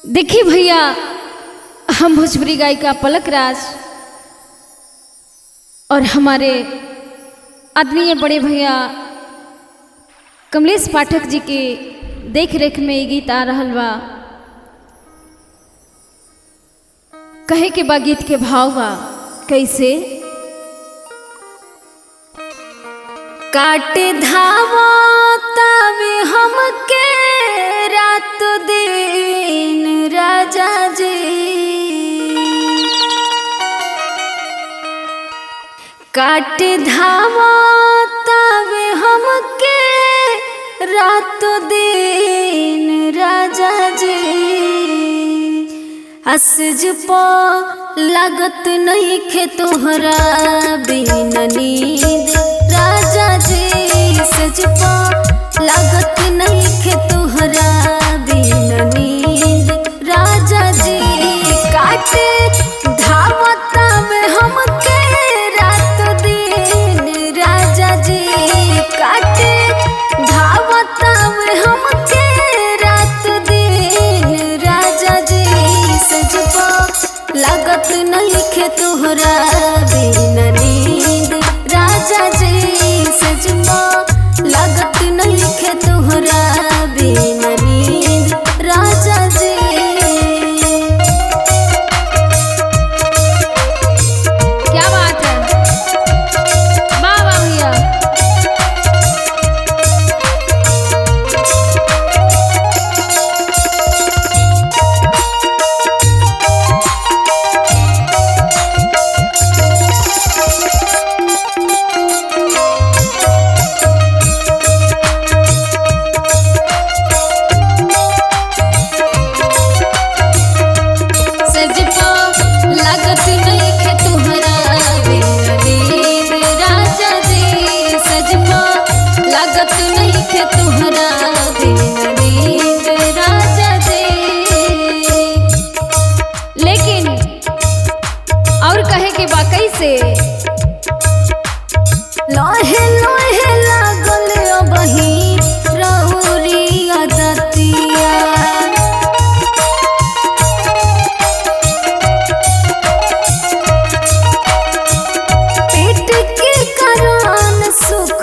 देखिए भैया, हम भोजपुरी गायिका पलक राज और हमारे आदरणीय बड़े भैया कमलेश पाठक जी के देख रेख में ये गीत आ रहल बा। कहे के बा गीत के भाव बा कैसे। काटे धावा तावे हमके रात दिन राजा जी, काटे धावा तावे हमके रात दिन राजा जी। असज पो लागत नहीं खे तोहरा बिना नींद राजा जी। सज पो लागत नहीं खे तोहरा बिना नींद राजा जी। काटे धावता में हमके रात दिन राजा जी। काटे धावता में हमके रात दिन राजा जी। सज पो लागत नहीं खे तोहरा बिना नींद राजा जी। सज पो लागत नहीं खे तोहरा बिना नींद राजा जी। क्या बात है, वाह वाह भैया। लेकिन और कहे के बा कैसे। लोहे लोहे लागल बही रउरी अदतिया। पेट के कारण सुख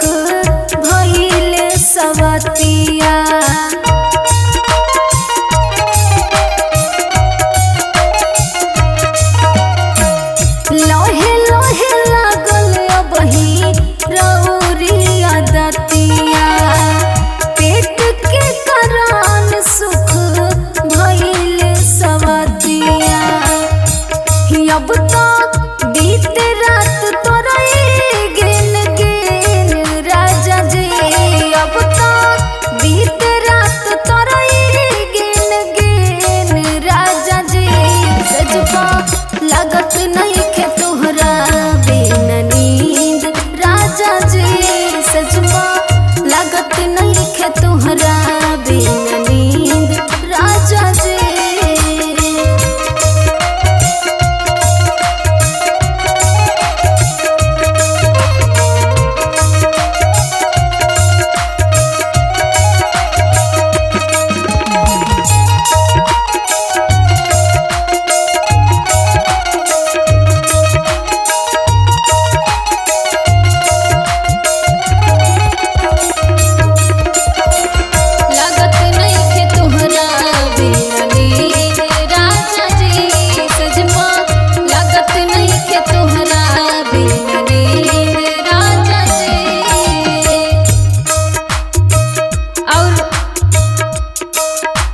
भइले सवतिया। लोहे लोहे लागल बही रउरी अदतिया। पेट के कारण सुख भइले सवतिया। अब तो बीत रात तोरा गिन गिन राजा जी। अब तो बीत रात तोरा गिन गिन राजा जी। सज पो लागत नहीं खे तोहरा बिना नींद राजा जी। सज पो लागत नहीं खे तोहरा बिना नींद राजा जी।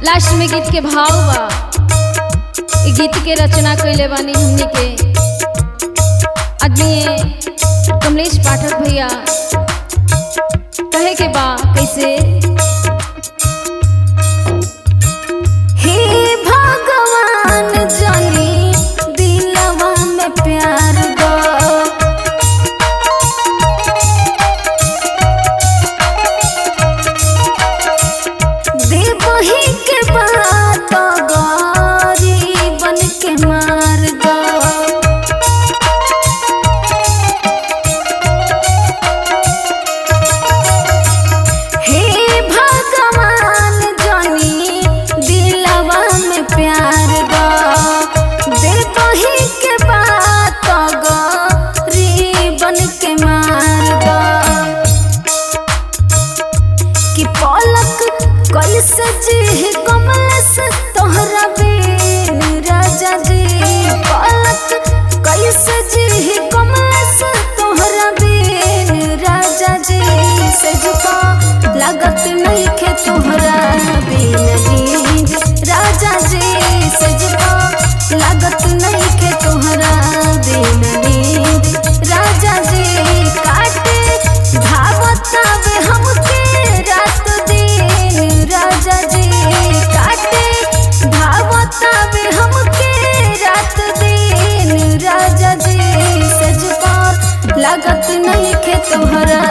लास्ट में गीत के भाव बा। गीत के रचना कइले बानी हमनी के आदरणीय कमलेश पाठक भैया। कहे के बा कैसे। हे भगवान जानी दिलवा में प्यार दो। देवही के बात गरीबन के मार दो। हे तोहरा